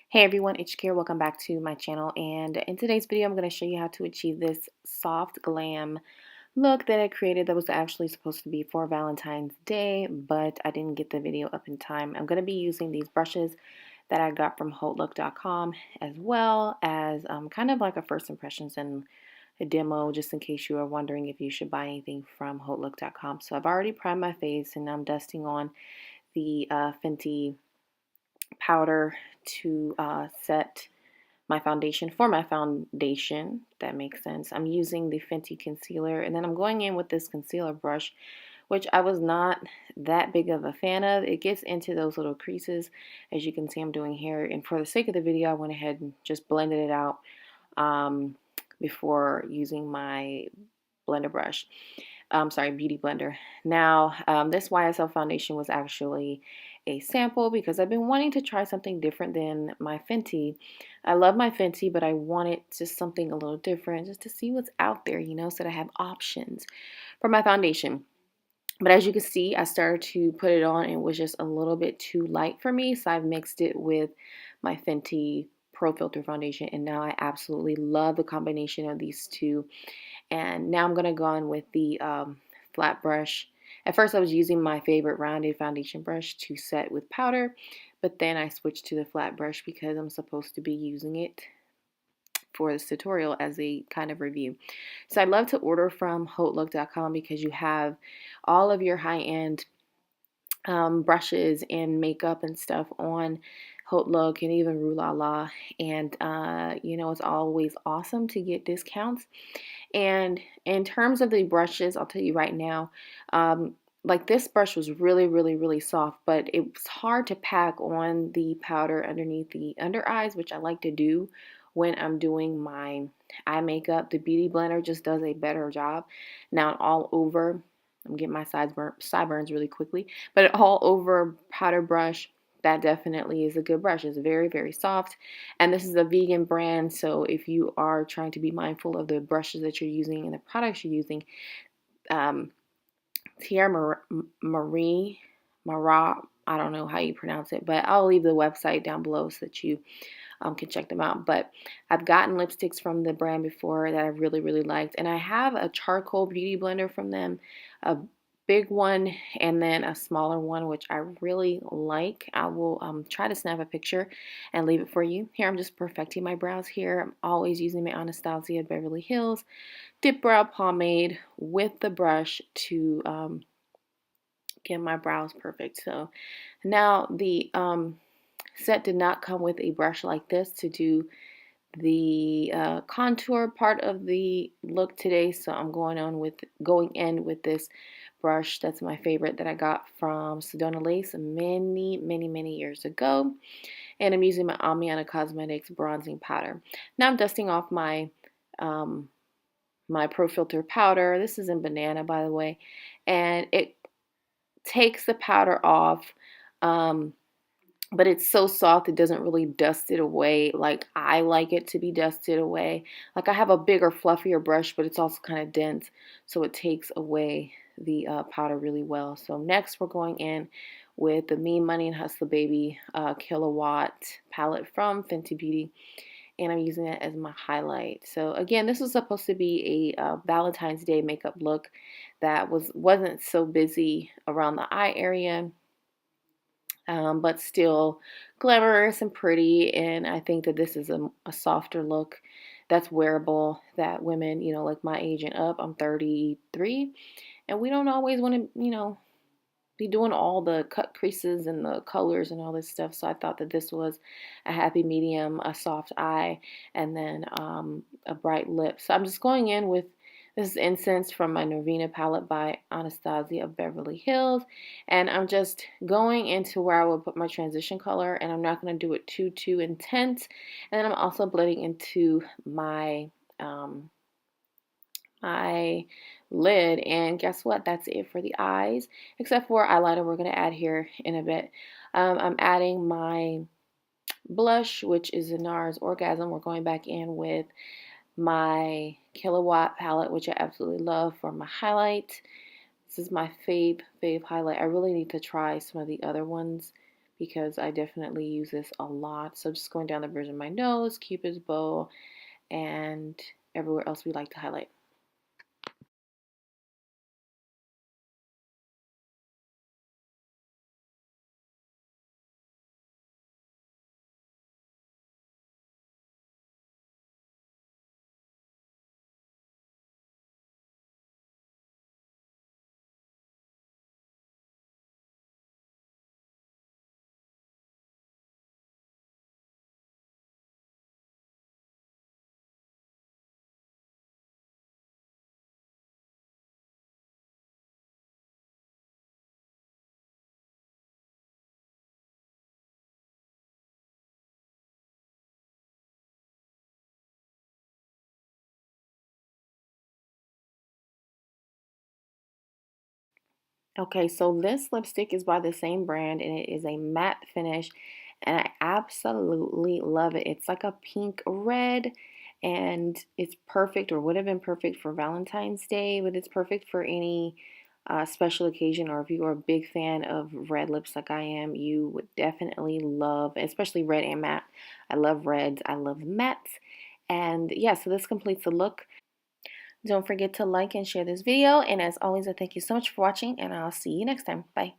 Hey everyone, it's Kier. Welcome back to my channel, and in today's video I'm going to show you how to achieve this soft glam look that I created that was actually supposed to be for Valentine's Day, but I didn't get the video up in time. I'm going to be using these brushes that I got from Hautelook.com, as well as kind of like a first impressions and a demo, just in case you are wondering if you should buy anything from Hautelook.com. So I've already primed my face and I'm dusting on the Fenty powder to set my foundation for my foundation. If that makes sense. I'm using the Fenty concealer, and then I'm going in with this concealer brush, which I was not that big of a fan of. It gets into those little creases, as you can see I'm doing here, and for the sake of the video I went ahead and just blended it out before using my blender brush. Sorry, beauty blender. Now, this YSL foundation was actually a sample because I've been wanting to try something different than my Fenty. I love my Fenty, but I wanted just something a little different, just to see what's out there, so that I have options for my foundation. But as you can see, I started to put it on and it was just a little bit too light for me, so I've mixed it with my Fenty Pro Filter foundation, and now I absolutely love the combination of these two. And now I'm going to go on with the flat brush. At first I was using my favorite rounded foundation brush to set with powder, but then I switched to the flat brush because I'm supposed to be using it for this tutorial as a kind of review. So I love to order from Hautelook.com because you have all of your high-end brushes and makeup and stuff on Hautelook and even Rue La La, and it's always awesome to get discounts. And in terms of the brushes, I'll tell you right now, like this brush was really soft, but it was hard to pack on the powder underneath the under eyes, which I like to do when I'm doing my eye makeup. The Beauty Blender just does a better job. Now all over, I'm getting my sideburns really quickly, but all over powder brush, that definitely is a good brush. It's very soft, and this is a vegan brand, so if you are trying to be mindful of the brushes that you're using and the products you're using, Terre, I don't know how you pronounce it, but I'll leave the website down below so that you can check them out. But I've gotten lipsticks from the brand before that I really liked, and I have a charcoal beauty blender from them, a big one and then a smaller one, which I really like. I will try to snap a picture and leave it for you. Here I'm just perfecting my brows here. I'm always using my Anastasia Beverly Hills Dip Brow Pomade with the brush to get my brows perfect. So now the set did not come with a brush like this to do the contour part of the look today, so I'm going in with this brush that's my favorite that I got from Sedona Lace many years ago, and I'm using my Amiana Cosmetics bronzing powder. Now I'm dusting off my my Pro Filter powder. This is in Banana, by the way, and it takes the powder off, but it's so soft it doesn't really dust it away like I like it to be dusted away. Like I have a bigger, fluffier brush, but it's also kind of dense, so it takes away the powder really well. So next we're going in with the Me Money and Hustle Baby Kilowatt palette from Fenty Beauty, and I'm using it as my highlight. So again, this was supposed to be a Valentine's Day makeup look that wasn't so busy around the eye area, but still glamorous and pretty. And I think that this is a softer look that's wearable, that women, like my age and up, I'm 33, and we don't always want to, be doing all the cut creases and the colors and all this stuff. So I thought that this was a happy medium, a soft eye, and then a bright lip. So I'm just going in with this Incense from my Novena palette by Anastasia Beverly Hills, and I'm just going into where I would put my transition color, and I'm not going to do it too intense. And then I'm also blending into my eye lid, and guess what? That's it for the eyes, except for eyeliner we're going to add here in a bit. I'm adding my blush, which is a NARS Orgasm. We're going back in with my Kilowatt palette, which I absolutely love, for my highlight. This is my fave highlight. I really need to try some of the other ones because I definitely use this a lot. So just going down the bridge of my nose, Cupid's bow, and everywhere else we like to highlight. Okay, so this lipstick is by the same brand and it is a matte finish and I absolutely love it. It's like a pink red and it's perfect or would have been perfect for Valentine's Day, but it's perfect for any special occasion or if you are a big fan of red lips like I am, you would definitely love, especially red and matte. I love reds, I love mattes. And yeah, so this completes the look. Don't forget to like and share this video. And as always, I thank you so much for watching and I'll see you next time. Bye.